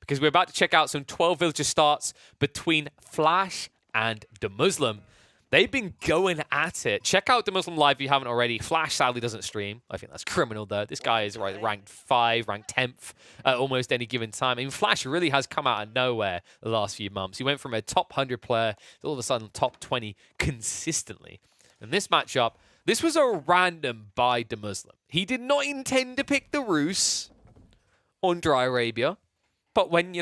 because we're about to check out some 12 villager starts between Flash and the Muslim. They've been going at it. Check out the Muslim live if you haven't already. Flash sadly doesn't stream. I think that's criminal though. This guy is ranked 5, ranked 10th at almost any given time. I mean, Flash really has come out of nowhere the last few months. He went from a top 100 player to all of a sudden top 20 consistently. And this matchup, this was a random by the Muslim. He did not intend to pick the Rus on Dry Arabia. But when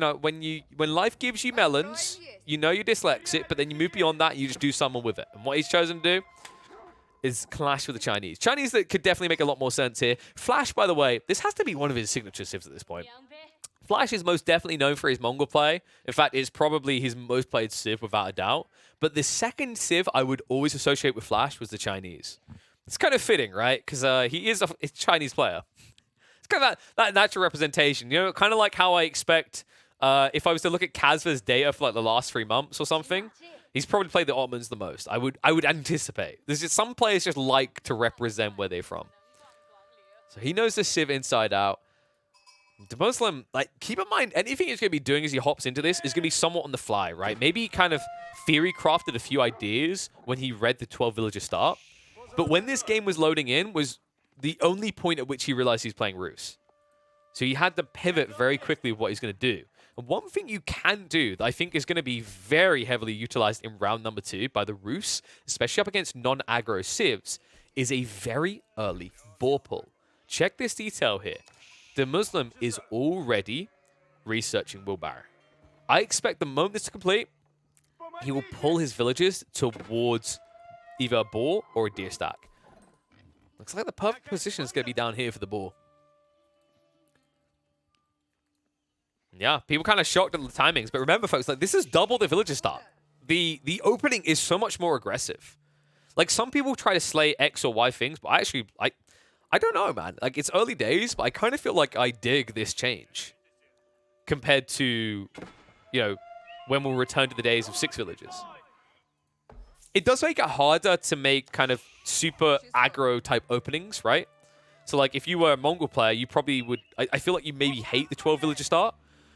life gives you melons, you know you're dyslexic, but then you move beyond that and you just do something with it. And what he's chosen to do is clash with the Chinese. Chinese that could definitely make a lot more sense here. Flash, by the way, this has to be one of his signature civs at this point. Flash is most definitely known for his Mongol play. In fact, it's probably his most played civ without a doubt. But the second civ I would always associate with Flash was the Chinese. It's kind of fitting, right? Because he is a Chinese player. It's kind of that natural representation, you know, kind of like how I expect if I was to look at Kazva's data for like the last 3 months or something, he's probably played the Ottomans the most. I would anticipate. There's just some players just like to represent where they're from. So he knows the civ inside out. The Muslim, like, keep in mind, anything he's going to be doing as he hops into this is going to be somewhat on the fly, right? Maybe he kind of theory crafted a few ideas when he read the 12 villager start. But when this game was loading in was the only point at which he realized he's playing Rus. So he had to pivot very quickly what he's going to do. And one thing you can do that I think is going to be very heavily utilized in round number 2 by the Rus, especially up against non-aggro civs, is a very early boar pull. Check this detail here. The Muslim is already researching wheelbarrow. I expect the moment this is complete, he will pull his villagers towards either a boar or a deer stack. Looks like the perfect position is going to be down here for the boar. Yeah, people kind of shocked at the timings, but remember, folks, like this is double the villager start. The opening is so much more aggressive. Like some people try to slay X or Y things, but I don't know, man. Like it's early days, but I kind of feel like I dig this change compared to, you know, when we'll return to the days of 6 villages. It does make it harder to make kind of super aggro type openings, right? So like if you were a Mongol player, you probably would, I feel like you maybe hate the 12 villager start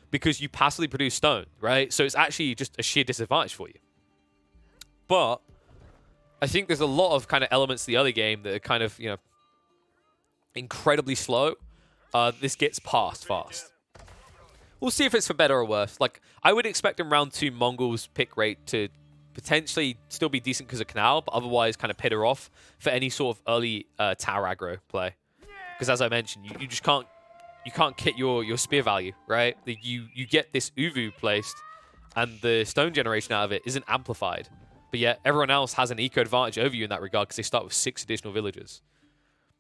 because you passively produce stone, right? So it's actually just a sheer disadvantage for you. But I think there's a lot of kind of elements to the early game that are kind of, you know, incredibly slow. This gets past fast. We'll see if it's for better or worse. Like I would expect in round 2 Mongols pick rate to potentially still be decent because of Canal, but otherwise kind of petter off for any sort of early tower aggro play. Because as I mentioned, you just can't kit your spear value, right? You get this Uvu placed, and the stone generation out of it isn't amplified. But yet everyone else has an eco advantage over you in that regard because they start with 6 additional villagers.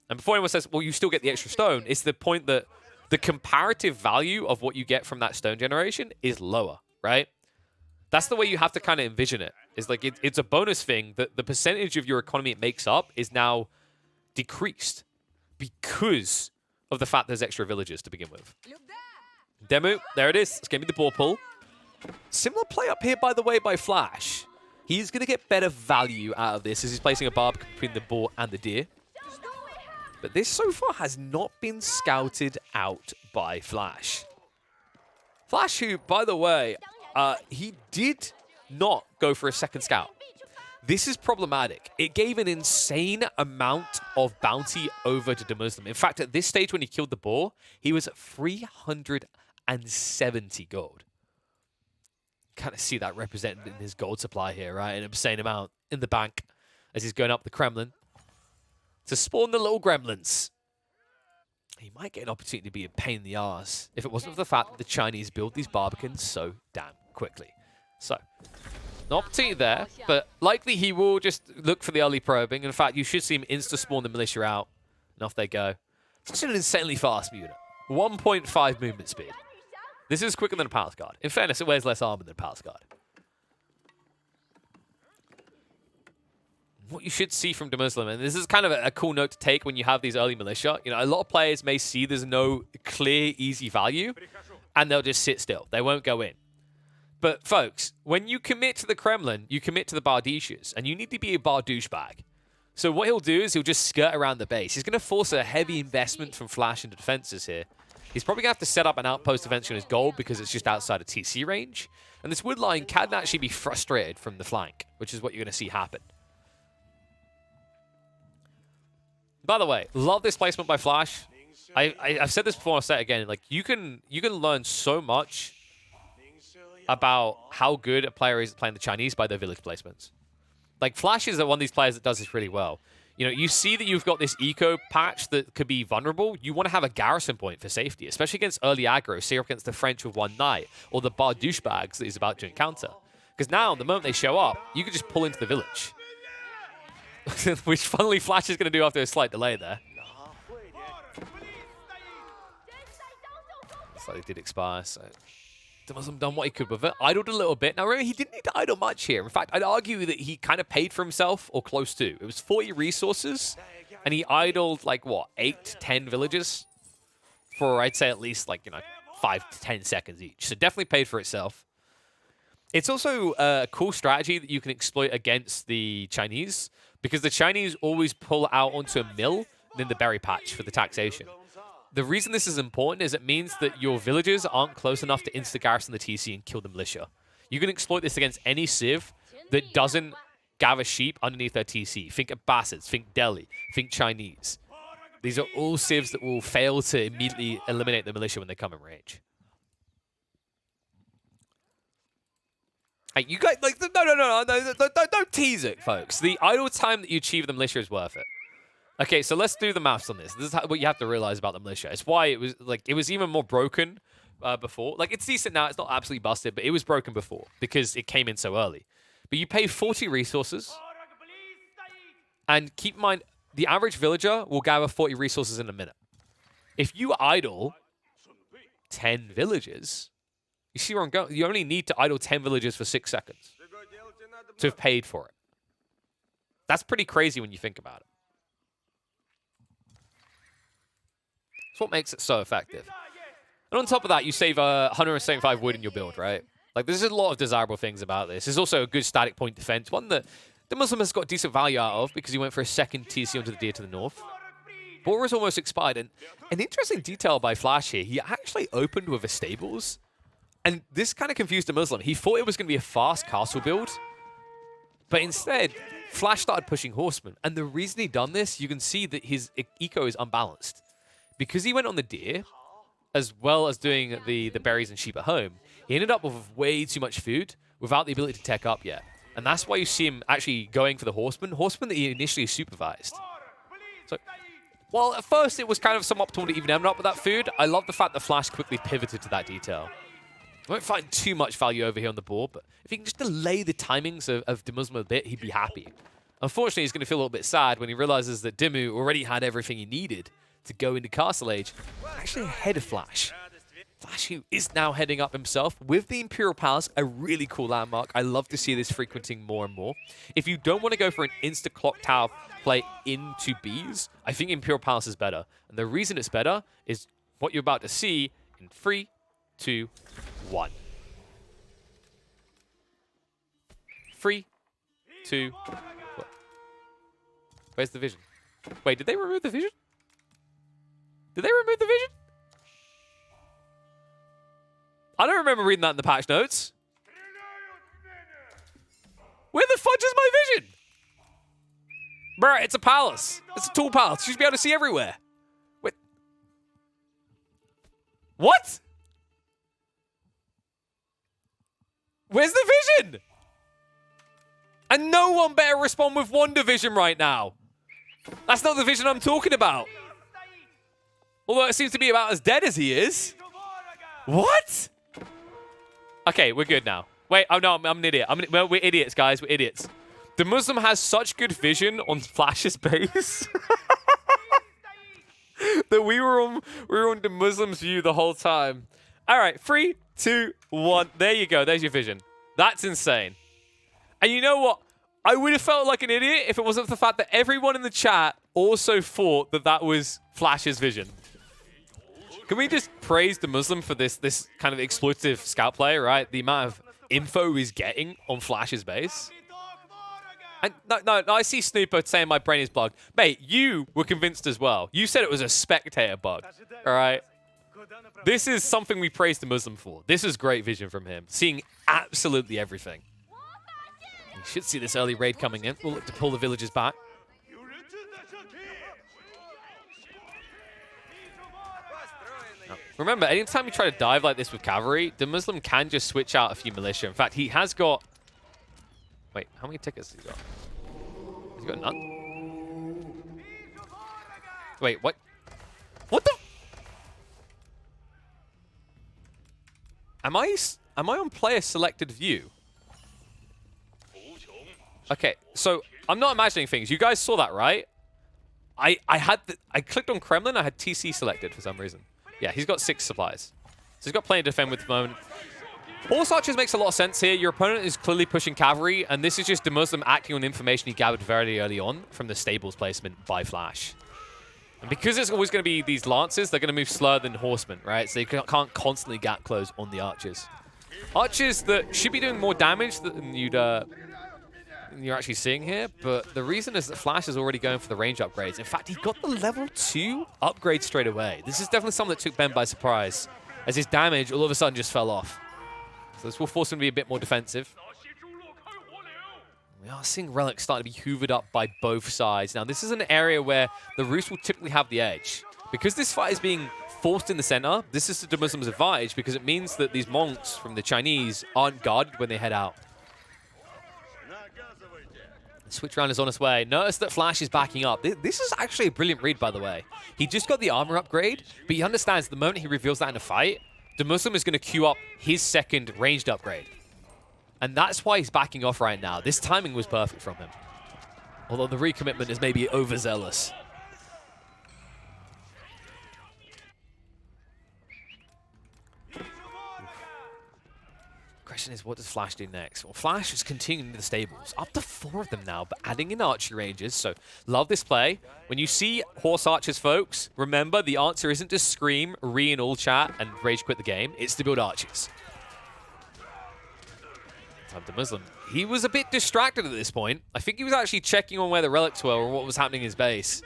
And before anyone says, well, you still get the extra stone, it's the point that the comparative value of what you get from that stone generation is lower, right? That's the way you have to kind of envision it. It's like it's a bonus thing that the percentage of your economy it makes up is now decreased because of the fact there's extra villagers to begin with. Demu, there it is. It's going to be the boar pull. Similar play up here, by the way, by Flash. He's going to get better value out of this as he's placing a barb between the boar and the deer. But this so far has not been scouted out by Flash. Flash, who, by the way, he did not go for a second scout. This is problematic. It gave an insane amount of bounty over to the Muslim. In fact, at this stage when he killed the boar, he was at 370 gold. Kind of see that represented in his gold supply here, right? An insane amount in the bank as he's going up the Kremlin to spawn the little gremlins. He might get an opportunity to be a pain in the arse if it wasn't for the fact that the Chinese build these Barbicans so damn quickly. So, an opportunity there, but likely he will just look for the early probing. In fact, you should see him insta-spawn the militia out, and off they go. It's an insanely fast unit. 1.5 movement speed. This is quicker than a Palace Guard. In fairness, it wears less armor than a Palace Guard. What you should see from the Muslim, and this is kind of a cool note to take when you have these early militia. You know, a lot of players may see there's no clear, easy value, and they'll just sit still. They won't go in. But folks, when you commit to the Kremlin, you commit to the Bardishas, and you need to be a bar douchebag. So what he'll do is he'll just skirt around the base. He's going to force a heavy investment from Flash into defenses here. He's probably going to have to set up an outpost eventually on his gold because it's just outside of TC range. And this wood line can actually be frustrated from the flank, which is what you're going to see happen. By the way, love this placement by Flash. I've said this before, I'll say it again. Like, you can learn so much about how good a player is at playing the Chinese by their village placements. Like, Flash is one of these players that does this really well. You know, you see that you've got this eco patch that could be vulnerable. You want to have a garrison point for safety, especially against early aggro, say against the French with one knight, or the bar douchebags that he's about to encounter. Because now, the moment they show up, you can just pull into the village. Which, funnily, Flash is going to do after a slight delay there. Slightly did expire, so the Muslim done what he could with it. Idled a little bit. Now, remember, he didn't need to idle much here. In fact, I'd argue that he kind of paid for himself, or close to. It was 40 resources, and he idled, like, what, 8 to 10 villages? For, I'd say, at least, like, you know, 5 to 10 seconds each. So definitely paid for itself. It's also a cool strategy that you can exploit against the Chinese, because the Chinese always pull out onto a mill and then the berry patch for the taxation. The reason this is important is it means that your villagers aren't close enough to insta-garrison the TC and kill the militia. You can exploit this against any civ that doesn't gather sheep underneath their TC. Think Abbasids, think Delhi, think Chinese. These are all civs that will fail to immediately eliminate the militia when they come in range. Hey, you guys, like, no, don't tease it, folks. The idle time that you achieve the militia is worth it. Okay, so let's do the maths on this. This is what you have to realize about the militia. It's why it was, like, it was even more broken before. Like, it's decent now. It's not absolutely busted, but it was broken before because it came in so early. But you pay 40 resources. And keep in mind, the average villager will gather 40 resources in a minute. If you idle 10 villages, you see where I'm going? You only need to idle 10 villages for 6 seconds to have paid for it. That's pretty crazy when you think about it. That's what makes it so effective. And on top of that, you save 175 wood in your build, right? Like, there's a lot of desirable things about this. There's also a good static point defense, one that the Muslim has got decent value out of because he went for a second TC onto the deer to the north. Border is almost expired, and an interesting detail by Flash here, he actually opened with a stables, and this kind of confused the Muslim. He thought it was going to be a fast castle build, but instead, Flash started pushing horsemen, and the reason he done this, you can see that his eco is unbalanced. Because he went on the deer, as well as doing the berries and sheep at home, he ended up with way too much food without the ability to tech up yet. And that's why you see him actually going for the horsemen that he initially supervised. So, while at first it was kind of suboptimal to even end up with that food, I love the fact that Flash quickly pivoted to that detail. I won't find too much value over here on the board, but if he can just delay the timings of Dimuzma a bit, he'd be happy. Unfortunately, he's going to feel a little bit sad when he realizes that Dimmu already had everything he needed to go into Castle Age, actually ahead of Flash. Flash, who is now heading up himself with the Imperial Palace, a really cool landmark. I love to see this frequenting more and more. If you don't want to go for an instant clock tower play into Bees, I think Imperial Palace is better. And the reason it's better is what you're about to see in 3, 2, 1. 3, 2, 1. Where's the vision? Wait, did they remove the vision? Did they remove the vision? I don't remember reading that in the patch notes. Where the fudge is my vision? Bruh, it's a palace. It's a tall palace. You should be able to see everywhere. Wait. What? Where's the vision? And no one better respond with one division right now. That's not the vision I'm talking about. Although it seems to be about as dead as he is. What? Okay, we're good now. Wait, oh no, I'm an idiot. Well, we're idiots, guys. We're idiots. The Muslim has such good vision on Flash's base that we were on the Muslim's view the whole time. All right, 3, 2, 1. There you go. There's your vision. That's insane. And you know what? I would have felt like an idiot if it wasn't for the fact that everyone in the chat also thought that that was Flash's vision. Can we just praise the Muslim for this kind of exploitative scout play, right? The amount of info he's getting on Flash's base. And no, I see Snooper saying my brain is bugged. Mate, you were convinced as well. You said it was a spectator bug, all right? This is something we praise the Muslim for. This is great vision from him, seeing absolutely everything. You should see this early raid coming in. We'll look to pull the villagers back. Remember, anytime you try to dive like this with cavalry, the Muslim can just switch out a few militia. In fact, he has got... Wait, how many tickets has he got? Has he got none? Wait, what? What the... Am I on player selected view? Okay, so I'm not imagining things. You guys saw that, right? I clicked on Kremlin, I had TC selected for some reason. Yeah, he's got 6 supplies. So he's got plenty to defend with the moment. Horse archers makes a lot of sense here. Your opponent is clearly pushing cavalry, and this is just the Muslim acting on information he gathered very early on from the stables placement by Flash. And because it's always going to be these lances, they're going to move slower than horsemen, right? So you can't constantly gap close on the archers. Archers that should be doing more damage than you're actually seeing here, but the reason is that Flash is already going for the range upgrades. In fact, he got the level 2 upgrade straight away. This is definitely something that took Ben by surprise, as his damage all of a sudden just fell off. So this will force him to be a bit more defensive. We are seeing Relic starting to be hoovered up by both sides. Now, this is an area where the Rus will typically have the edge. Because this fight is being forced in the center, this is to the Muslims' advantage because it means that these monks from the Chinese aren't guarded when they head out. Switch round is on its way. Notice that Flash is backing up. This is actually a brilliant read, by the way. He just got the armor upgrade, but he understands the moment he reveals that in a fight, the Muslim is going to queue up his second ranged upgrade. And that's why he's backing off right now. This timing was perfect from him. Although the recommitment is maybe overzealous. Question is, what does Flash do next? Well, Flash is continuing the stables. Up to 4 of them now, but adding in archery ranges. So, love this play. When you see horse archers, folks, remember the answer isn't to scream, re in all chat, and rage quit the game. It's to build archers. Time to Muslim. He was a bit distracted at this point. I think he was actually checking on where the relics were or what was happening in his base.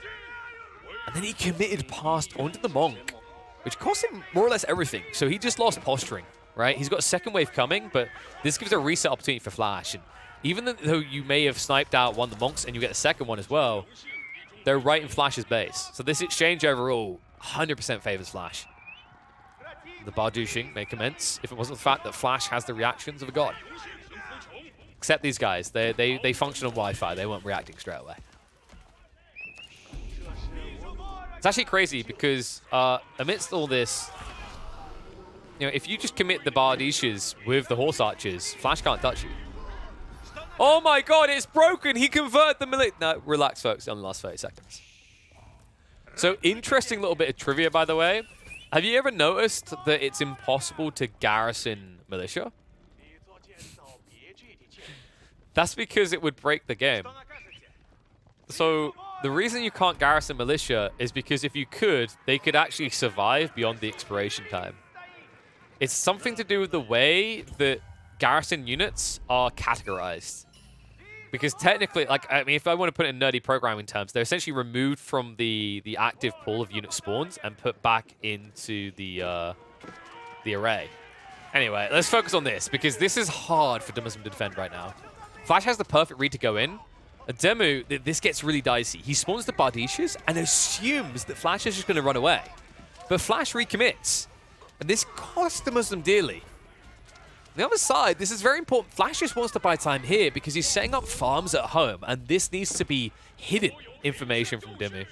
And then he committed past onto the monk, which cost him more or less everything. So he just lost posturing. Right? He's got a second wave coming, but this gives a reset opportunity for Flash. And even though you may have sniped out one of the monks and you get a second one as well, they're right in Flash's base. So this exchange overall 100% favors Flash. The Bardouching may commence if it wasn't the fact that Flash has the reactions of a god. Except these guys. They function on Wi-Fi. They weren't reacting straight away. It's actually crazy because amidst all this, you know, if you just commit the Bardishes with the horse archers, Flash can't touch you. Oh my god, it's broken! He converted the Militia. No, relax, folks, on the last 30 seconds. So, interesting little bit of trivia, by the way. Have you ever noticed that it's impossible to garrison Militia? That's because it would break the game. So, the reason you can't garrison Militia is because if you could, they could actually survive beyond the expiration time. It's something to do with the way that garrison units are categorized. Because technically, like, I mean, if I want to put it in nerdy programming terms, they're essentially removed from the active pool of unit spawns and put back into the array. Anyway, let's focus on this, because this is hard for Muslim to defend right now. Flash has the perfect read to go in. And Demu, this gets really dicey. He spawns the Bardishes and assumes that Flash is just going to run away. But Flash recommits. And this costs the Muslim dearly. On the other side, this is very important. Flash just wants to buy time here because he's setting up farms at home, and this needs to be hidden information from Demu.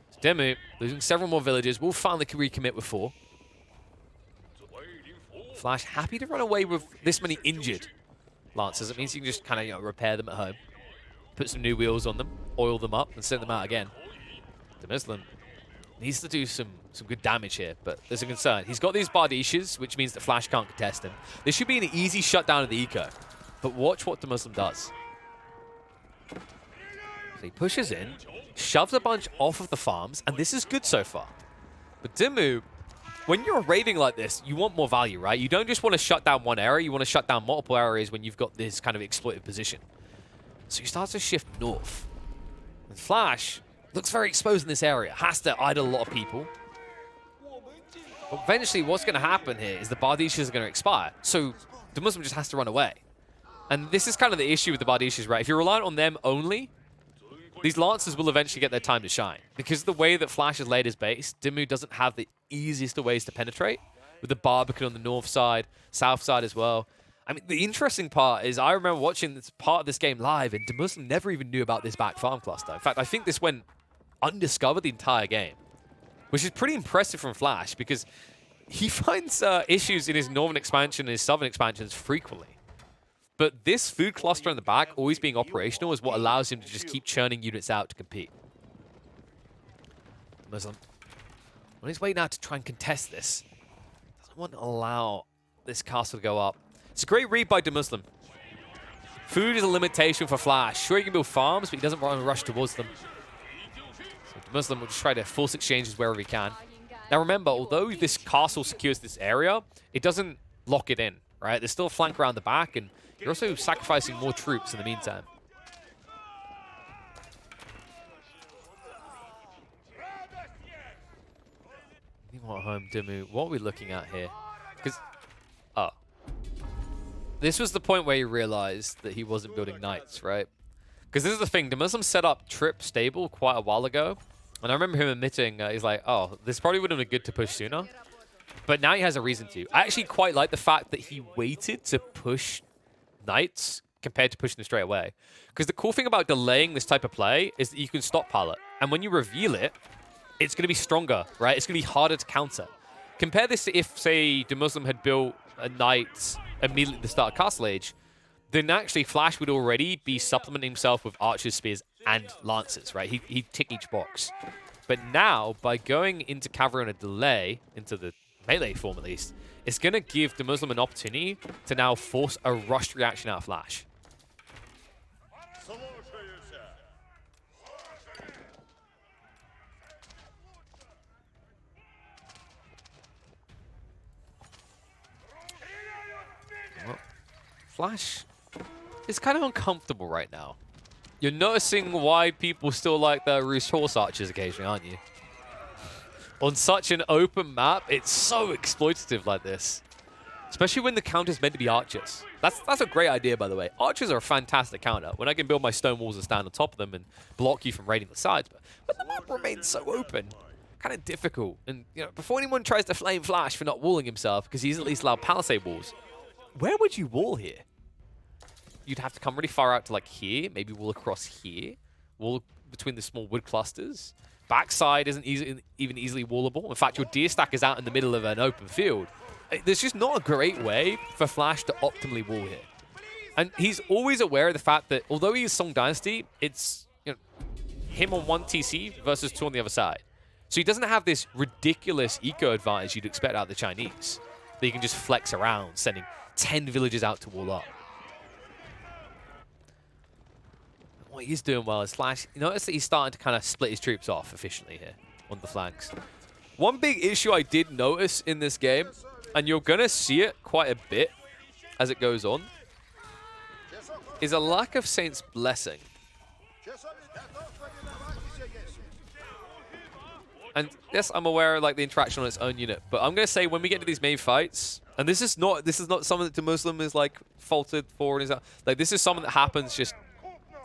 So Demu, losing several more villages, will finally recommit with 4. Flash happy to run away with this many injured Lancers. It means you can just kind of repair them at home, put some new wheels on them, oil them up, and send them out again. The Muslim needs to do some good damage here, but there's a concern. He's got these Bardishes, which means that Flash can't contest him. This should be an easy shutdown of the eco. But watch what the Muslim does. So he pushes in, shoves a bunch off of the farms, and this is good so far. But Demu, when you're raiding like this, you want more value, right? You don't just want to shut down one area, you want to shut down multiple areas when you've got this kind of exploited position. So he starts to shift north. And Flash looks very exposed in this area. Has to idle a lot of people. But eventually what's going to happen here is the Bardishas are going to expire. So the Muslim just has to run away. And this is kind of the issue with the Bardishas, right? If you're reliant on them only, these Lancers will eventually get their time to shine. Because of the way that Flash has laid his base, Dimmu doesn't have the easiest of ways to penetrate, with the Barbican on the north side, south side as well. I mean, the interesting part is I remember watching this part of this game live, and Muslim never even knew about this back farm cluster. In fact, I think this went undiscovered the entire game, which is pretty impressive from Flash, because he finds issues in his northern expansion and his southern expansions frequently. But this food cluster in the back always being operational is what allows him to just keep churning units out to compete. Muslim, on his way now to try and contest this, doesn't want to allow this castle to go up. It's a great read by Muslim. Food is a limitation for Flash. Sure, he can build farms, but he doesn't want to rush towards them. So Muslim will just try to force exchanges wherever he can. Now remember, although this castle secures this area, it doesn't lock it in, right? There's still a flank around the back, and you're also sacrificing more troops in the meantime. Meanwhile at home, Dimmu, what are we looking at here? Because, oh. This was the point where he realized that he wasn't building knights, right? Because this is the thing, the Muslim set up Trip Stable quite a while ago. And I remember him admitting, he's like, oh, this probably would have been good to push sooner. But now he has a reason to. I actually quite like the fact that he waited to push knights compared to pushing them straight away. Because the cool thing about delaying this type of play is that you can stockpile it. And when you reveal it, it's going to be stronger, right? It's going to be harder to counter. Compare this to if, say, the Muslim had built a knight immediately at the start of Castle Age, then actually Flash would already be supplementing himself with archers, spears, and lancers, right? He'd tick each box. But now, by going into cavalry on a delay, into the melee form at least, it's going to give the Muslim an opportunity to now force a rushed reaction out of Flash. Well, Flash is kind of uncomfortable right now. You're noticing why people still like the Roost Horse Archers occasionally, aren't you? On such an open map, it's so exploitative like this. Especially when the counter's meant to be archers. That's a great idea, by the way. Archers are a fantastic counter. When I can build my stone walls and stand on top of them and block you from raiding the sides. But the map remains so open. Kind of difficult. And you know, before anyone tries to flame Flash for not walling himself, because he's at least allowed palisade walls, where would you wall here? You'd have to come really far out to like here, maybe wall across here, wall between the small wood clusters. Backside isn't even easily wallable. In fact, your deer stack is out in the middle of an open field. There's just not a great way for Flash to optimally wall here. And he's always aware of the fact that although he is Song Dynasty, it's him on one TC versus two on the other side. So he doesn't have this ridiculous eco advantage you'd expect out of the Chinese that you can just flex around, sending 10 villages out to wall up. What he's doing well is Flash. You notice that he's starting to kind of split his troops off efficiently here on the flanks. One big issue I did notice in this game, and you're going to see it quite a bit as it goes on, is a lack of Saint's Blessing. And yes, I'm aware of like the interaction on its own unit, but I'm going to say when we get to these main fights, and this is not something that the Muslim is like faulted for, and like this is something that happens just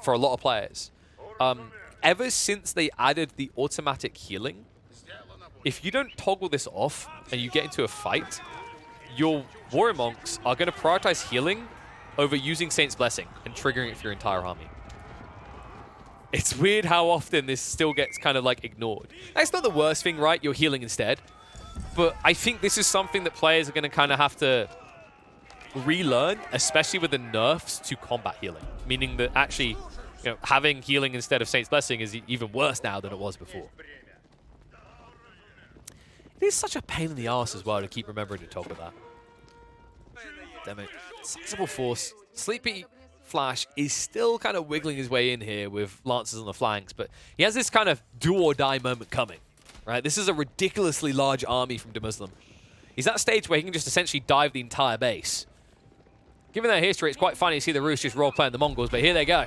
for a lot of players. Ever since they added the automatic healing, if you don't toggle this off and you get into a fight, your warrior monks are going to prioritize healing over using Saint's Blessing and triggering it for your entire army. It's weird how often this still gets kind of like ignored. That's not the worst thing, right? You're healing instead. But I think this is something that players are going to kind of have to relearn, especially with the nerfs to combat healing. Meaning that actually, having healing instead of Saint's Blessing is even worse now than it was before. It is such a pain in the arse as well to keep remembering to toggle that. Damn it. Sizable force. Sleepy Flash is still kind of wiggling his way in here with Lancers on the flanks, but he has this kind of do or die moment coming, right? This is a ridiculously large army from Muslim. He's at a stage where he can just essentially dive the entire base. Given their history, it's quite funny to see the Roost just role-playing the Mongols, but here they go.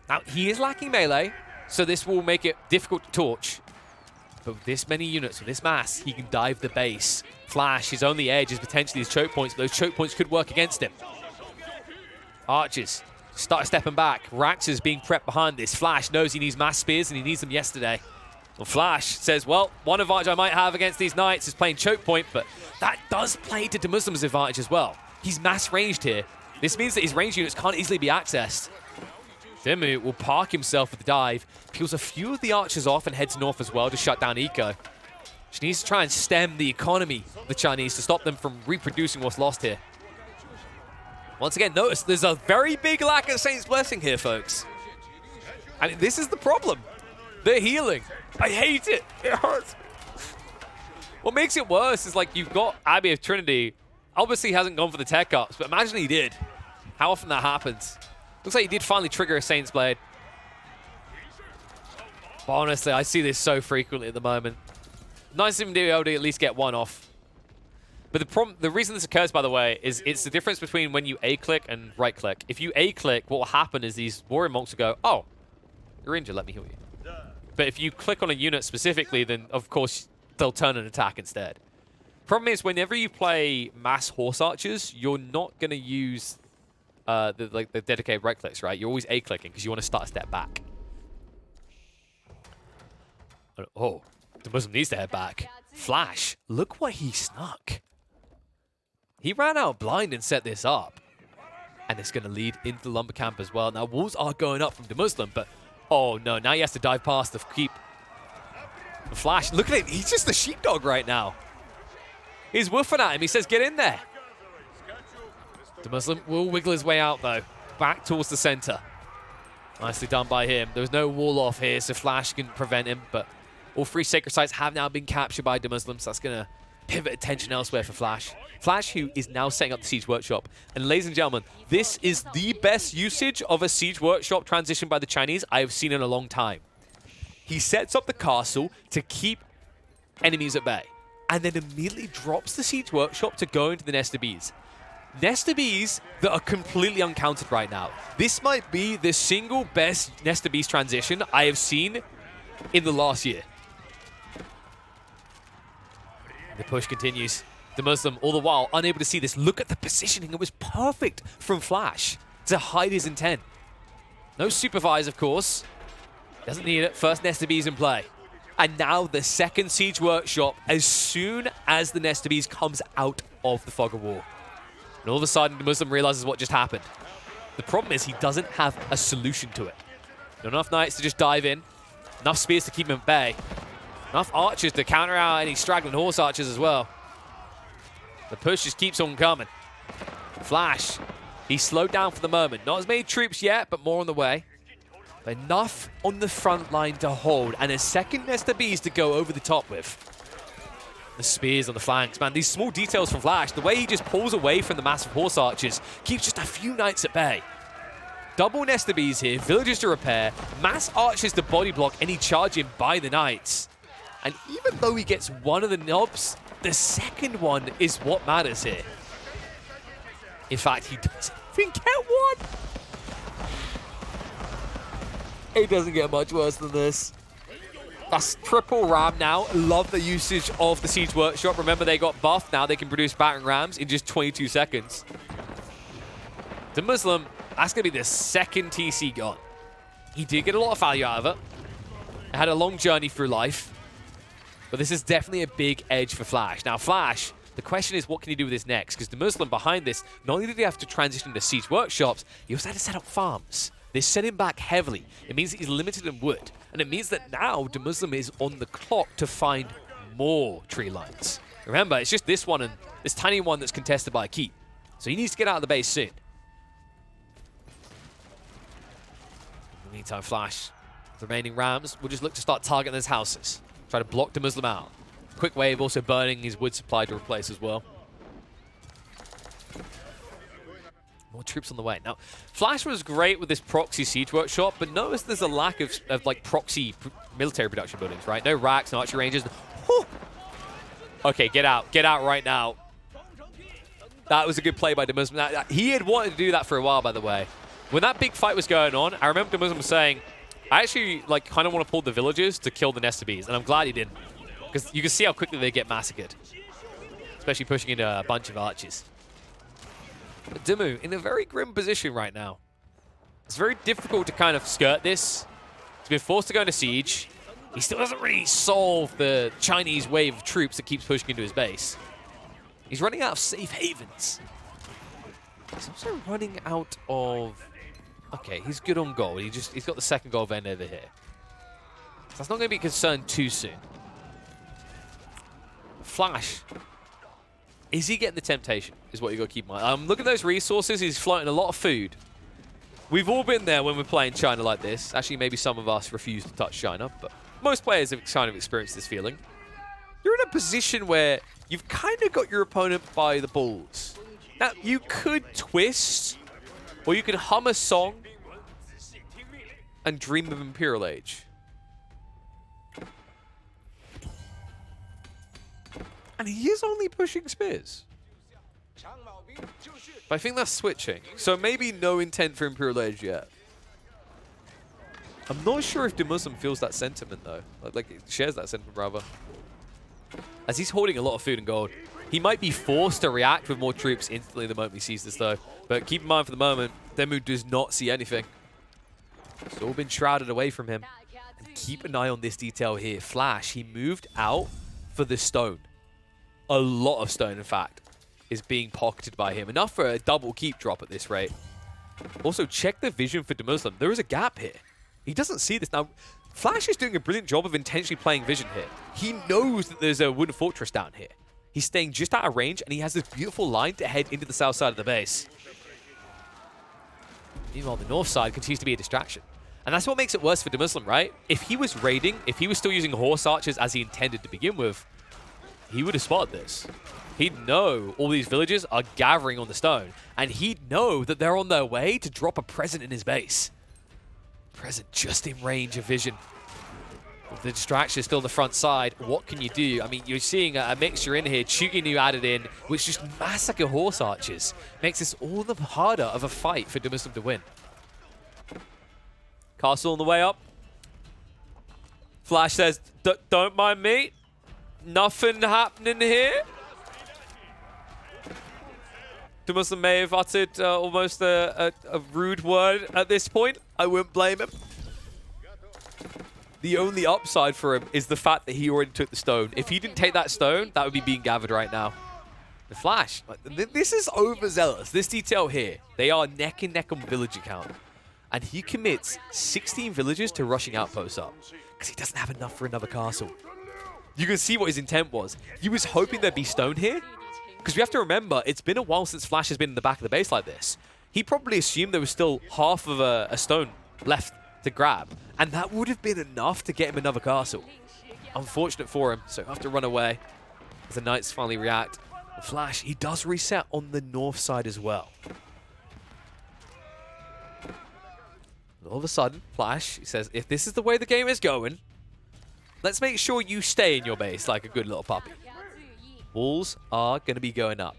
Now, he is lacking melee, so this will make it difficult to torch. But with this many units, with this mass, he can dive the base. Flash, his only edge is potentially his choke points, but those choke points could work against him. Archers start stepping back. Rax is being prepped behind this. Flash knows he needs mass spears, and he needs them yesterday. Well, Flash says, well, one advantage I might have against these knights is playing choke point, but that does play to Muslim's advantage as well. He's mass ranged here. This means that his ranged units can't easily be accessed. Dimu will park himself with the dive, peels a few of the archers off and heads north as well to shut down Eco. She needs to try and stem the economy of the Chinese to stop them from reproducing what's lost here. Once again, notice there's a very big lack of Saint's Blessing here, folks. And this is the problem. They're healing. I hate it. It hurts. What makes it worse is, like, you've got Abbey of Trinity. Obviously, he hasn't gone for the tech ups, but imagine he did. How often that happens. Looks like he did finally trigger a Saint's Blade. But honestly, I see this so frequently at the moment. Nice of him to be able to at least get one off. But the reason this occurs, by the way, is it's the difference between when you A-click and right-click. If you A-click, what will happen is these warrior monks will go, oh, you're injured, let me heal you. But if you click on a unit specifically, then of course they'll turn an attack instead. Problem is, whenever you play mass horse archers, you're not going to use the dedicated right clicks, right? You're always A-clicking because you want to start a step back. Oh, the Muslim needs to head back. Flash, look what he snuck. He ran out blind and set this up. And it's going to lead into the lumber camp as well. Now, walls are going up from the Muslim, but oh no, now he has to dive past the keep. The Flash, look at it, he's just the sheepdog right now. He's woofing at him, he says, get in there. The Muslim will wiggle his way out though, back towards the center. Nicely done by him. There was no wall off here, so Flash can prevent him, but all three sacred sites have now been captured by the Muslims, so that's going to pivot attention elsewhere for Flash. Flash, who is now setting up the Siege Workshop. And ladies and gentlemen, this is the best usage of a Siege Workshop transition by the Chinese I have seen in a long time. He sets up the castle to keep enemies at bay, and then immediately drops the Siege Workshop to go into the Nest of Bees. Nest of Bees that are completely uncounted right now. This might be the single best Nest of Bees transition I have seen in the last year. The push continues. The Muslim, all the while, unable to see this. Look at the positioning. It was perfect from Flash to hide his intent. No supervise, of course. Doesn't need it. First Nest of Bees in play. And now the second Siege Workshop as soon as the Nest of Bees comes out of the fog of war. And all of a sudden, the Muslim realizes what just happened. The problem is he doesn't have a solution to it. Not enough knights to just dive in. Enough spears to keep him at bay. Enough archers to counter out any straggling horse archers as well. The push just keeps on coming. Flash, he's slowed down for the moment. Not as many troops yet, but more on the way. But enough on the front line to hold, and a second Nest of Bees to go over the top with. The spears on the flanks, man. These small details from Flash, the way he just pulls away from the massive horse archers, keeps just a few knights at bay. Double Nest of Bees here, villagers to repair, mass archers to body block any charge in by the knights. And even though he gets one of the knobs, the second one is what matters here. In fact, he doesn't even get one. It doesn't get much worse than this. That's triple ram now. Love the usage of the Siege Workshop. Remember, they got buffed. Now they can produce battering rams in just 22 seconds. The Muslim, that's going to be the second TC gone. He did get a lot of value out of it. It had a long journey through life. But this is definitely a big edge for Flash. Now, Flash, the question is, what can he do with this next? Because the Muslim behind this, not only did he have to transition to Siege Workshops, he also had to set up farms. They set him back heavily. It means that he's limited in wood. And it means that now the Muslim is on the clock to find more tree lines. Remember, it's just this one and this tiny one that's contested by a keep. So he needs to get out of the base soon. In the meantime, Flash, the remaining rams, will just look to start targeting those houses. Try to block the Muslim out. Quick wave also burning his wood supply to replace as well. More troops on the way. Now, Flash was great with this proxy Siege Workshop, but notice there's a lack of like proxy military production buildings, right? No racks, no archery ranges. Whew. Okay, get out. Get out right now. That was a good play by the Muslim. He had wanted to do that for a while, by the way. When that big fight was going on, I remember the Muslim saying, I actually like kind of want to pull the villagers to kill the nest of bees, and I'm glad he didn't. Because you can see how quickly they get massacred. Especially pushing into a bunch of archers. But Dimu in a very grim position right now. It's very difficult to kind of skirt this. He's been forced to go into siege. He still doesn't really solve the Chinese wave of troops that keeps pushing into his base. He's running out of safe havens. He's also running out of... Okay, he's good on gold. He's got the second gold vein over here. So that's not going to be a concern too soon. Flash. Is he getting the temptation? Is what you got to keep in mind. Look at those resources. He's floating a lot of food. We've all been there when we're playing China like this. Actually, maybe some of us refuse to touch China, but most players have kind of experienced this feeling. You're in a position where you've kind of got your opponent by the balls. Now, you could twist, or you could hum a song and dream of Imperial Age. And he is only pushing spears. But I think that's switching. So maybe no intent for Imperial Age yet. I'm not sure if Muslim feels that sentiment, though. Like it shares that sentiment, rather. As he's holding a lot of food and gold, he might be forced to react with more troops instantly the moment he sees this, though. But keep in mind, for the moment, Demu does not see anything. It's all been shrouded away from him. And keep an eye on this detail here. Flash, he moved out for the stone. A lot of stone, in fact, is being pocketed by him. Enough for a double keep drop at this rate. Also, check the vision for Muslim. There is a gap here. He doesn't see this. Now, Flash is doing a brilliant job of intentionally playing vision here. He knows that there's a wooden fortress down here. He's staying just out of range, and he has this beautiful line to head into the south side of the base. Meanwhile, the north side continues to be a distraction. And that's what makes it worse for Muslim, right? If he was raiding, if he was still using horse archers as he intended to begin with, he would have spotted this. He'd know all these villagers are gathering on the stone, and he'd know that they're on their way to drop a present in his base. Present just in range of vision. With the distraction is still on the front side, what can you do? I mean, you're seeing a mixture in here, Chuginu added in, which just massacre horse archers. Makes this all the harder of a fight for Muslim to win. Castle on the way up. Flash says, don't mind me. Nothing happening here. Muslim may have uttered almost a rude word at this point. I wouldn't blame him. The only upside for him is the fact that he already took the stone. If he didn't take that stone, that would be being gathered right now. The Flash, this is overzealous. This detail here, they are neck and neck on villager count. And he commits 16 villagers to rushing outposts up because he doesn't have enough for another castle. You can see what his intent was. He was hoping there'd be stone here. Because we have to remember, it's been a while since Flash has been in the back of the base like this. He probably assumed there was still half of a stone left to grab. And that would have been enough to get him another castle. Unfortunate for him, so he'll have to run away as the Knights finally react. Flash, he does reset on the north side as well. All of a sudden, Flash, he says, if this is the way the game is going, let's make sure you stay in your base like a good little puppy. Walls are going to be going up.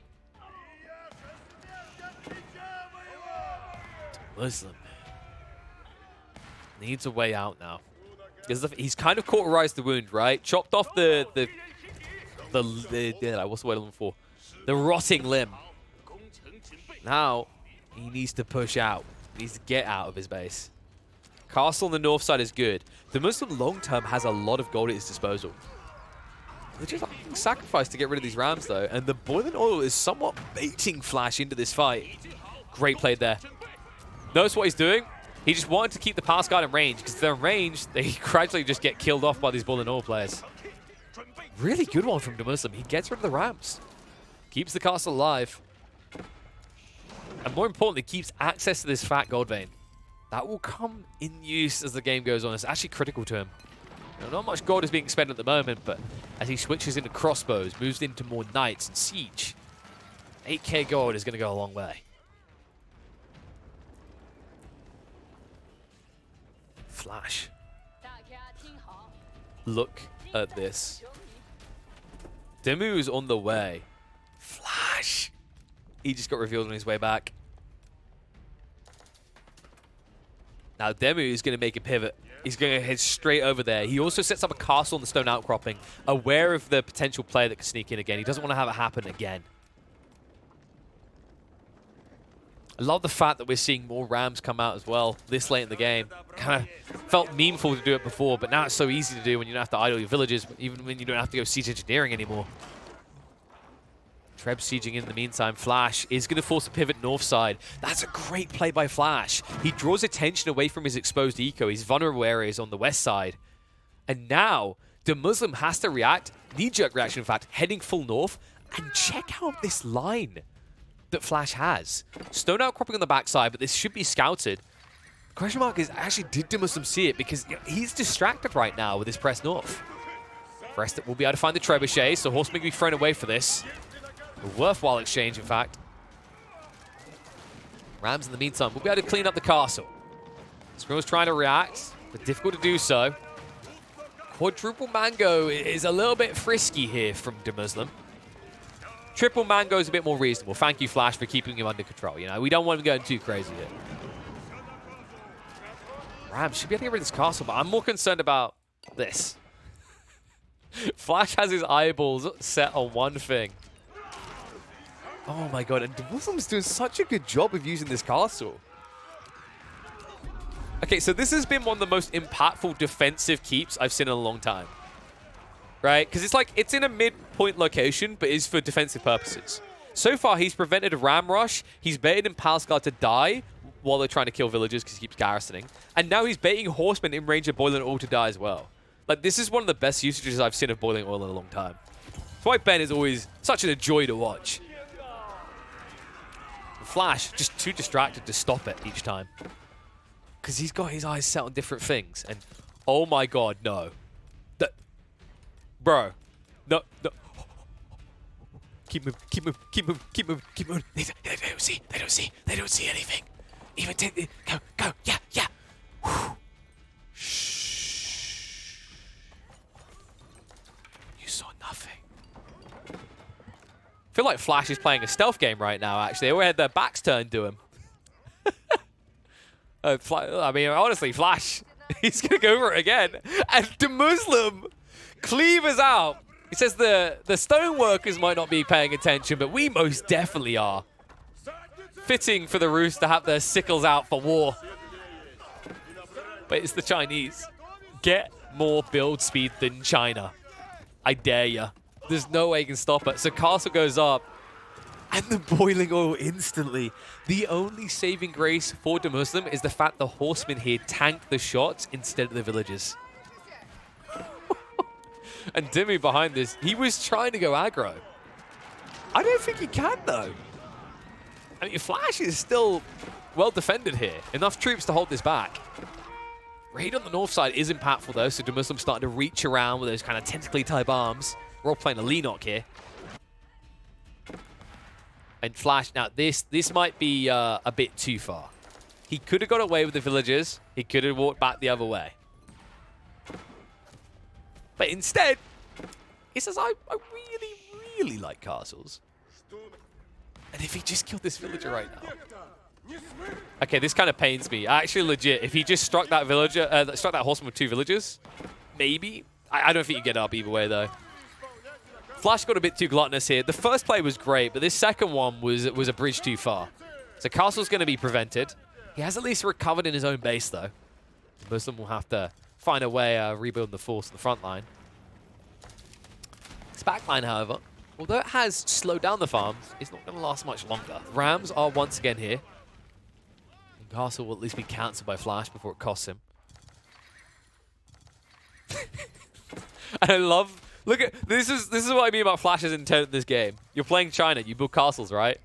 Muslim needs a way out now. He's kind of cauterized the wound, right? Chopped off the what's the word I'm looking for? The rotting limb. Now, he needs to push out. He needs to get out of his base. Castle on the north side is good. The Muslim long-term has a lot of gold at his disposal. They're just sacrificed to get rid of these rams, though. And the boiling oil is somewhat baiting Flash into this fight. Great play there. Notice what he's doing? He just wanted to keep the pass guard in range, because if they're in range, they gradually just get killed off by these boiling oil players. Really good one from the Muslim. He gets rid of the rams. Keeps the castle alive. And more importantly, keeps access to this fat gold vein. That will come in use as the game goes on. It's actually critical to him. Now, not much gold is being spent at the moment, but as he switches into crossbows, moves into more knights and siege, 8k gold is going to go a long way. Flash. Look at this. Demu is on the way. Flash. He just got revealed on his way back. Now Demu is going to make a pivot. He's going to head straight over there. He also sets up a castle on the stone outcropping, aware of the potential player that could sneak in again. He doesn't want to have it happen again. I love the fact that we're seeing more Rams come out as well this late in the game. Kind of felt meaningful to do it before, but now it's so easy to do when you don't have to idle your villages, even when you don't have to go siege engineering anymore. Treb sieging in the meantime. Flash is going to force a pivot north side. That's a great play by Flash. He draws attention away from his exposed eco, his vulnerable areas on the west side. And now, the Muslim has to react, knee-jerk reaction in fact, heading full north. And check out this line that Flash has. Stone outcropping on the backside, but this should be scouted. Question mark is, actually, did the Muslim see it? Because he's distracted right now with his press north. Preston will be able to find the trebuchet, so Horseman can be thrown away for this. A worthwhile exchange, in fact. Rams, in the meantime, will be able to clean up the castle. Skrill's trying to react, but difficult to do so. Quadruple Mango is a little bit frisky here from the Muslim. Triple Mango is a bit more reasonable. Thank you, Flash, for keeping him under control. You know, we don't want him going too crazy here. Rams should be able to get rid of this castle, but I'm more concerned about this. Flash has his eyeballs set on one thing. Oh my god, and the Muslim's doing such a good job of using this castle. Okay, so this has been one of the most impactful defensive keeps I've seen in a long time. Right? Because it's like, it's in a mid-point location, but is for defensive purposes. So far, he's prevented a ram rush. He's baited Imperial's guard to die while they're trying to kill villagers because he keeps garrisoning. And now he's baiting horsemen in range of boiling oil to die as well. Like, this is one of the best usages I've seen of boiling oil in a long time. That's why Ben is always such a joy to watch. Flash, just too distracted to stop it each time. Because he's got his eyes set on different things. And, oh my god, no. Bro. No, no. Keep moving, keep moving, keep moving, keep moving, keep moving. They don't see, they don't see, they don't see anything. Even take the, go, go, yeah, yeah. Whew. Shh. You saw nothing. I feel like Flash is playing a stealth game right now, actually. They all had their backs turned to him. I mean, honestly, Flash, he's going to go over it again. And the Muslim cleavers out. He says the stoneworkers might not be paying attention, but we most definitely are. Fitting for the Roos to have their sickles out for war. But it's the Chinese. Get more build speed than China. I dare ya. There's no way you can stop it. So castle goes up. And the boiling oil instantly. The only saving grace for the Muslim is the fact the horsemen here tanked the shots instead of the villagers. And Dimmy behind this, he was trying to go aggro. I don't think he can, though. I mean, Flash is still well defended here. Enough troops to hold this back. Raid on the north side is impactful, though, so the Muslim's starting to reach around with those kind of tentacly type arms. We're all playing a Lenok here. And Flash, now this might be a bit too far. He could have got away with the villagers. He could have walked back the other way. But instead, he says, I really, really like castles. And if he just killed this villager right now. Okay, this kind of pains me. Actually, legit, if he just struck that villager, struck that horseman with 2 villagers, maybe. I don't think you get up either way, though. Flash got a bit too gluttonous here. The first play was great, but this second one was a bridge too far. So castle's going to be prevented. He has at least recovered in his own base, though. Muslim will have to find a way rebuild the force on the front line. This back line, however, although it has slowed down the farms, it's not going to last much longer. Rams are once again here. And castle will at least be cancelled by Flash before it costs him. And I love... Look at this is what I mean about Flash's intent in this game. You're playing China, you build castles, right?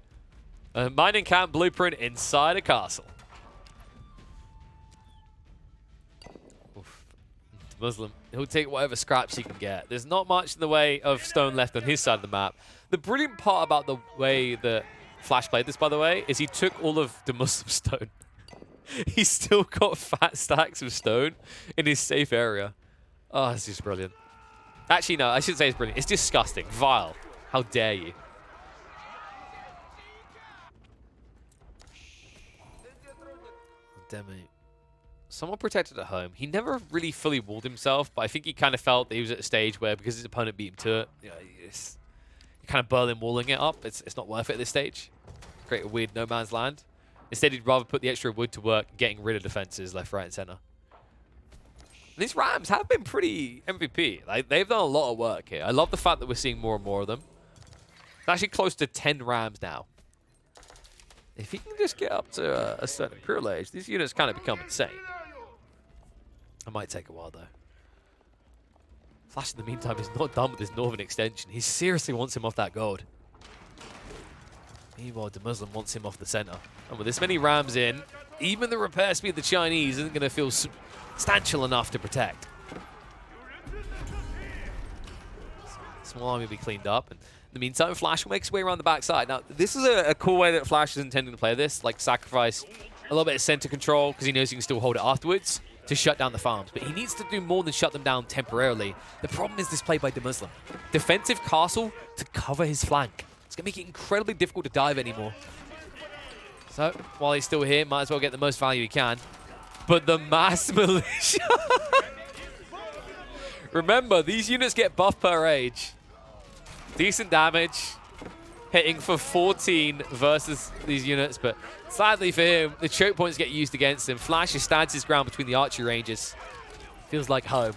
A mining camp blueprint inside a castle. Oof. Muslim, he'll take whatever scraps he can get. There's not much in the way of stone left on his side of the map. The brilliant part about the way that Flash played this, by the way, is he took all of the Muslim stone. He's still got fat stacks of stone in his safe area. Oh, this is brilliant. Actually, no, I shouldn't say it's brilliant. It's disgusting. Vile. How dare you? Damn it. Somewhat protected at home. He never really fully walled himself, but I think he kind of felt that he was at a stage where, because his opponent beat him to it, you know, you're kind of Berlin walling it up. It's not worth it at this stage. Create a weird no man's land. Instead, he'd rather put the extra wood to work getting rid of defenses left, right, and center. And these Rams have been pretty MVP. Like, they've done a lot of work here. I love the fact that we're seeing more and more of them. It's actually close to 10 Rams now. If he can just get up to a certain Imperial age, these units kind of become insane. It might take a while, though. Flash, in the meantime, is not done with his northern extension. He seriously wants him off that gold. Meanwhile, the Muslim wants him off the center. And with this many Rams in, even the repair speed of the Chinese isn't going to feel substantial enough to protect. Small army will be cleaned up. And in the meantime, Flash will make his way around the backside. Now, this is a cool way that Flash is intending to play this. Like, sacrifice a little bit of center control because he knows he can still hold it afterwards to shut down the farms. But he needs to do more than shut them down temporarily. The problem is this play by the Muslim. Defensive castle to cover his flank. It's going to make it incredibly difficult to dive anymore. So, while he's still here, might as well get the most value he can. But the mass militia... Remember, these units get buff per age. Decent damage. Hitting for 14 versus these units, but sadly for him, the choke points get used against him. Flash just stands his ground between the archery ranges. Feels like home.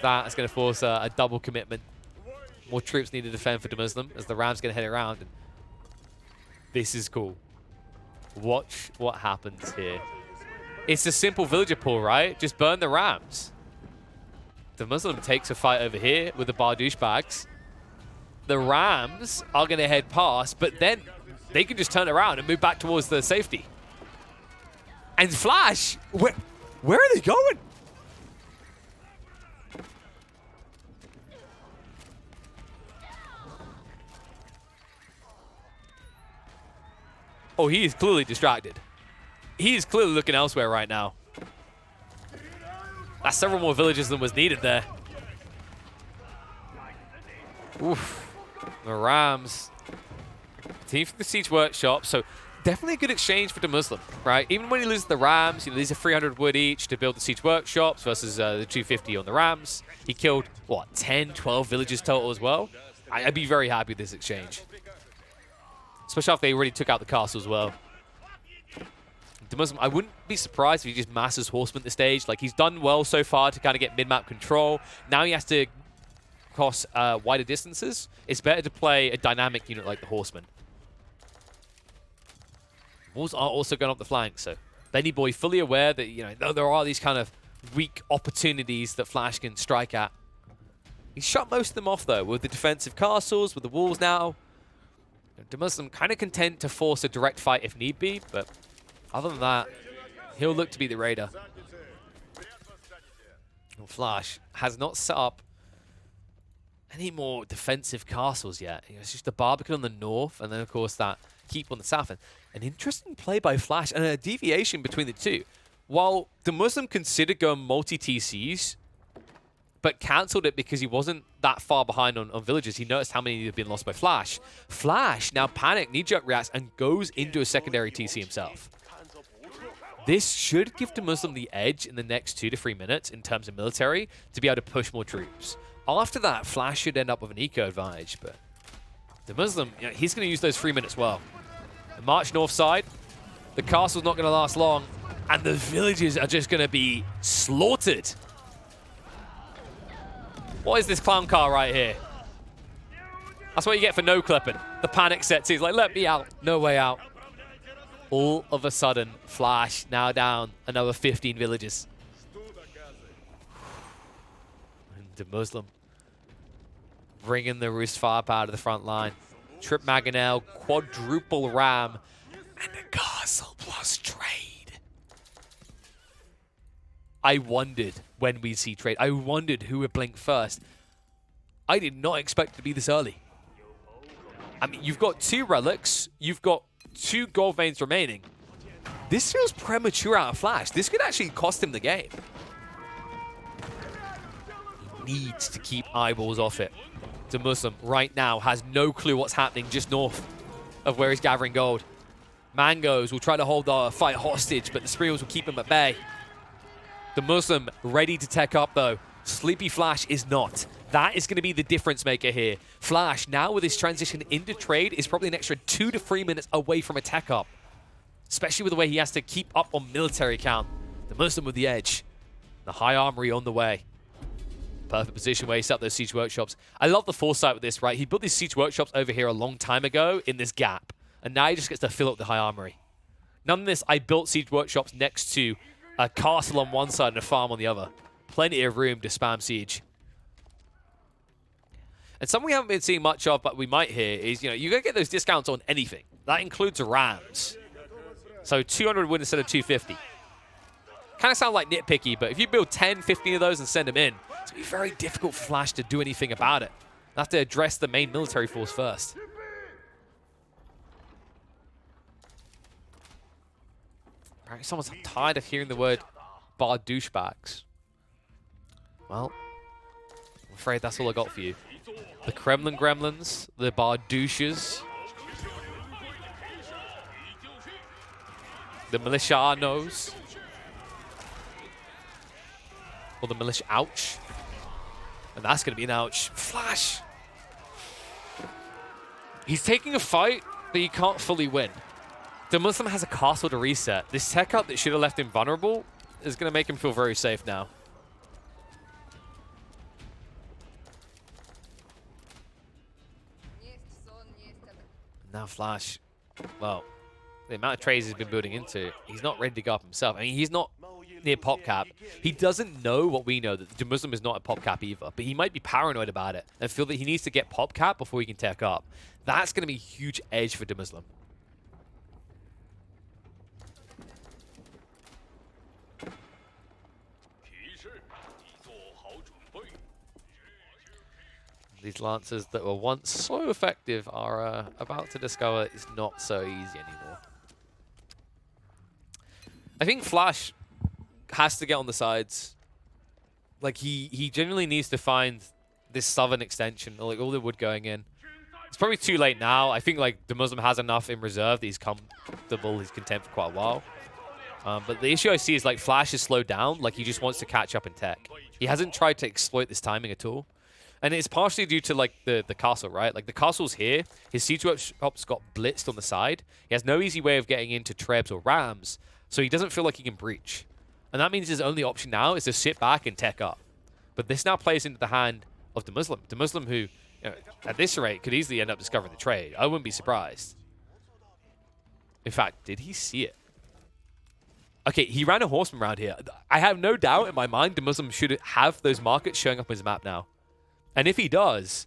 That is going to force a double commitment. More troops need to defend for the Muslim as the Rams going to head around. And this is cool. Watch what happens here. It's a simple villager pull, right? Just burn the Rams. The Muslim takes a fight over here with the bar douchebags. The Rams are going to head past, but then they can just turn around and move back towards the safety. And Flash, where are they going? Oh, he is clearly distracted. He is clearly looking elsewhere right now. That's several more villages than was needed there. Oof. The Rams. Team for the Siege Workshop. So definitely a good exchange for the Muslim, right? Even when he loses the Rams, you know, these are 300 wood each to build the Siege Workshops versus the 250 on the Rams. He killed, what, 10, 12 villages total as well? I'd be very happy with this exchange. Especially after they already took out the castle as well. The Muslim, I wouldn't be surprised if he just masses horsemen at this stage. Like, he's done well so far to kind of get mid-map control. Now he has to cross wider distances. It's better to play a dynamic unit like the horseman. Wolves are also going up the flank, so Benny Boy fully aware that, you know, there are these kind of weak opportunities that Flash can strike at. He's shut most of them off, though, with the defensive castles, with the walls now. The Muslim kind of content to force a direct fight if need be, but other than that, he'll look to be the raider. And Flash has not set up any more defensive castles yet. You know, it's just the Barbican on the north, and then, of course, that keep on the south. And an interesting play by Flash, and a deviation between the two. While the Muslim considered going multi-TCs, but cancelled it because he wasn't that far behind on villages. He noticed how many had been lost by Flash. Flash now panicked, knee-jerk reacts, and goes into a secondary TC himself. This should give the Muslim the edge in the next 2 to 3 minutes in terms of military to be able to push more troops. After that, Flash should end up with an eco advantage, but the Muslim, you know, he's going to use those 3 minutes well. The march north side, the castle's not going to last long, and the villages are just going to be slaughtered. What is this clown car right here? That's what you get for no clipping. The panic sets in. He's like, let me out. No way out. All of a sudden, Flash now down another 15 villages. And the Muslim bringing the Roost firepower to the front line. Trip Mangonel, quadruple ram, and a castle plus trade. I wondered when we'd see trade. I wondered who would blink first. I did not expect it to be this early. I mean, you've got 2 relics. You've got 2 gold veins remaining. This feels premature out of Flash. This could actually cost him the game. He needs to keep eyeballs off it. The Muslim right now has no clue what's happening just north of where he's gathering gold. Mangoes will try to hold the fight hostage, but the Spriels will keep him at bay. The Muslim ready to tech up, though. Sleepy Flash is not. That is going to be the difference maker here. Flash, now with his transition into trade, is probably an extra 2 to 3 minutes away from a tech up. Especially with the way he has to keep up on military count. The Muslim with the edge. The high armory on the way. Perfect position where he set up those siege workshops. I love the foresight with this, right? He built these siege workshops over here a long time ago in this gap. And now he just gets to fill up the high armory. Nonetheless, I built siege workshops next to a castle on one side and a farm on the other. Plenty of room to spam siege. And something we haven't been seeing much of, but we might hear, is, you know, you're going to get those discounts on anything. That includes rams. So 200 win instead of 250. Kind of sound like nitpicky, but if you build 10, 15 of those and send them in, it's going to be very difficult for Flash to do anything about it. They'll have to address the main military force first. Apparently someone's tired of hearing the word bar douchebags. Well, I'm afraid that's all I got for you. The Kremlin Gremlins, the bar douches, the Militianos, or the Militia ouch. And that's going to be an ouch. Flash! He's taking a fight that he can't fully win. The Muslim has a castle to reset. This tech up that should have left him vulnerable is going to make him feel very safe now. Now Flash, well, the amount of trades he's been building into, he's not ready to go up himself. I mean, he's not near pop cap. He doesn't know what we know, that the Muslim is not at pop cap either, but he might be paranoid about it and feel that he needs to get pop cap before he can tech up. That's going to be a huge edge for the Muslim. These Lancers that were once so effective are about to discover it's not so easy anymore. I think Flash has to get on the sides. Like, he genuinely needs to find this southern extension, or like all the wood going in. It's probably too late now. I think like the Muslim has enough in reserve that he's comfortable, he's content for quite a while. But the issue I see is like Flash is slowed down, like he just wants to catch up in tech. He hasn't tried to exploit this timing at all. And it's partially due to like the castle, right? Like the castle's here. His siege workshops got blitzed on the side. He has no easy way of getting into Trebs or Rams, so he doesn't feel like he can breach. And that means his only option now is to sit back and tech up. But this now plays into the hand of the Muslim. The Muslim who, you know, at this rate, could easily end up discovering the trade. I wouldn't be surprised. In fact, did he see it? Okay, he ran a horseman around here. I have no doubt in my mind the Muslim should have those markets showing up on his map now. And if he does,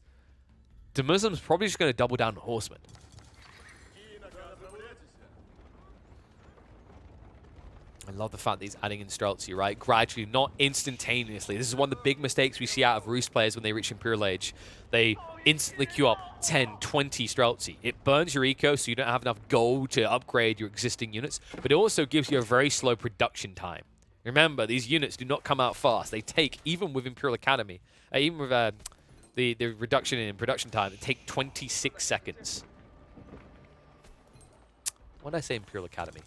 the Muslim's probably just going to double down on horsemen. I love the fact that he's adding in Streltsy, right? Gradually, not instantaneously. This is one of the big mistakes we see out of Roost players when they reach Imperial Age. They instantly queue up 10, 20 Streltsy. It burns your eco, so you don't have enough gold to upgrade your existing units, but it also gives you a very slow production time. Remember, these units do not come out fast. They take, even with Imperial Academy, even with the reduction in production time, it take 26 seconds. What did I say, Imperial Academy?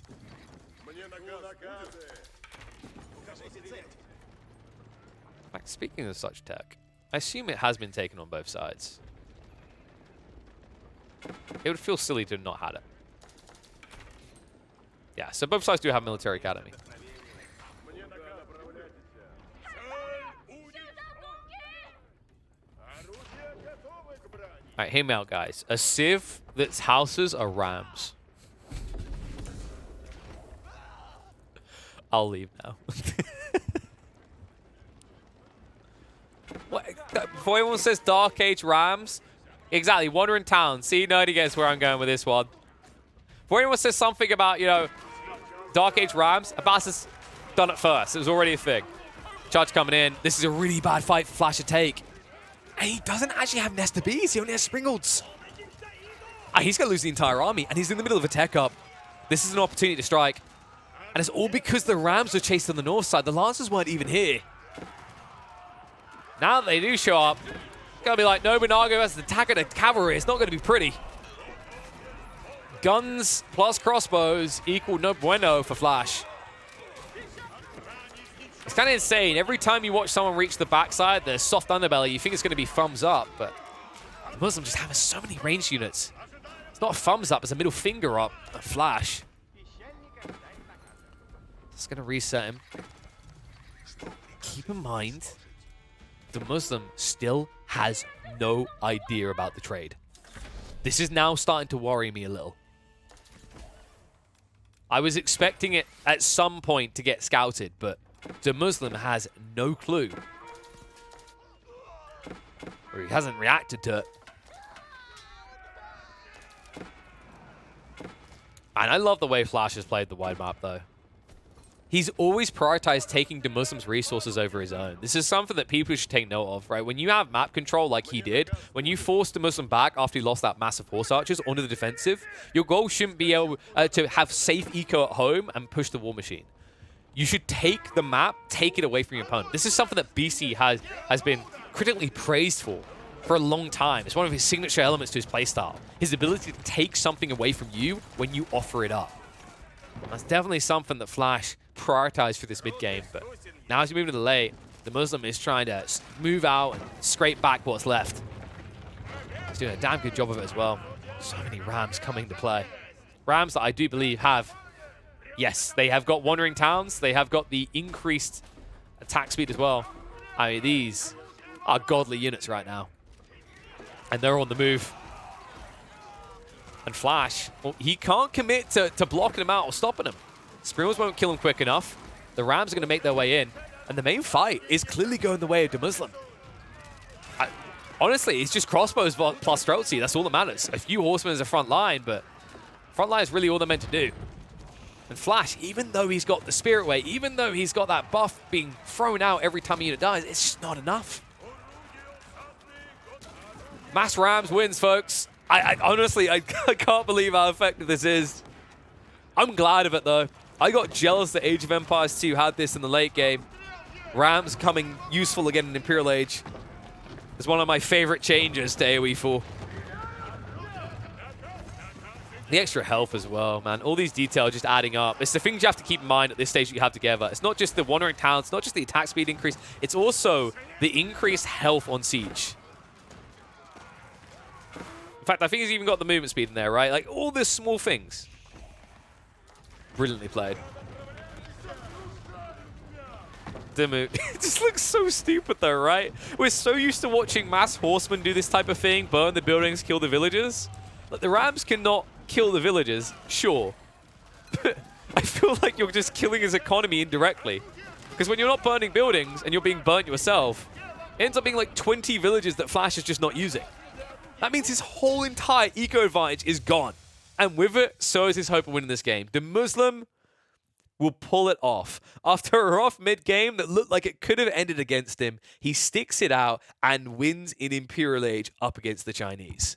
In fact, speaking of such tech, I assume it has been taken on both sides. It would feel silly to not have it. Yeah, so both sides do have Military Academy. Alright, hear me out, guys. A civ that's houses are rams. I'll leave now. What, before anyone says Dark Age Rams, exactly, Wandering Town. See, nobody gets where I'm going with this one. Before anyone says something about, you know, Dark Age Rams, Abbas has done it first. It was already a thing. Charge coming in. This is a really bad fight for Flash to take. And he doesn't actually have Nesta Bees. He only has Springolds. He's going to lose the entire army, and he's in the middle of a tech up. This is an opportunity to strike. And it's all because the Rams were chased on the north side. The Lancers weren't even here. Now that they do show up, it's going to be like Nobunaga versus the attack of the cavalry. It's not going to be pretty. Guns plus crossbows equal no bueno for Flash. It's kind of insane. Every time you watch someone reach the backside, the soft underbelly, you think it's going to be thumbs up, but the Muslim just having so many ranged units. It's not a thumbs up, it's a middle finger up. A Flash. Just going to reset him. Keep in mind, the Muslim still has no idea about the trade. This is now starting to worry me a little. I was expecting it at some point to get scouted, but the Muslim has no clue. Or he hasn't reacted to it. And I love the way Flash has played the wide map, though. He's always prioritized taking the Muslim's resources over his own. This is something that people should take note of, right? When you have map control like he did, when you force the Muslim back after he lost that massive horse archers onto the defensive, your goal shouldn't be able to have safe eco at home and push the war machine. You should take the map, take it away from your opponent. This is something that BC has been critically praised for a long time. It's one of his signature elements to his playstyle. His ability to take something away from you when you offer it up. That's definitely something that Flash prioritized for this mid game, but now as you move to the late, the Muslim is trying to move out and scrape back what's left. He's doing a damn good job of it as well. So many Rams coming to play. Rams that I do believe have, yes, they have got Wandering Towns. They have got the increased attack speed as well. I mean, these are godly units right now. And they're on the move. And Flash, well, he can't commit to blocking him out or stopping him. Springles won't kill him quick enough. The Rams are going to make their way in. And the main fight is clearly going the way of the Muslim. Honestly, it's just crossbows plus Streltsy. That's all that matters. A few horsemen as a front line, but front line is really all they're meant to do. And Flash, even though he's got the spirit weight, even though he's got that buff being thrown out every time a unit dies, it's just not enough. Mass Rams wins, folks. I honestly, I can't believe how effective this is. I'm glad of it, though. I got jealous that Age of Empires 2 had this in the late game. Rams coming useful again in Imperial Age. It's one of my favorite changes to AoE 4. The extra health as well, man. All these details just adding up. It's the things you have to keep in mind at this stage that you have together. It's not just the Wandering Towns, it's not just the attack speed increase, it's also the increased health on Siege. In fact, I think he's even got the movement speed in there, right? Like, all the small things. Brilliantly played. It just looks so stupid, though, right? We're so used to watching mass horsemen do this type of thing, burn the buildings, kill the villagers. Like, the Rams cannot kill the villagers, sure. But I feel like you're just killing his economy indirectly. Because when you're not burning buildings and you're being burnt yourself, it ends up being like 20 villages that Flash is just not using. That means his whole entire eco advantage is gone. And with it, so is his hope of winning this game. The Muslim will pull it off. After a rough mid-game that looked like it could have ended against him, he sticks it out and wins in Imperial Age up against the Chinese.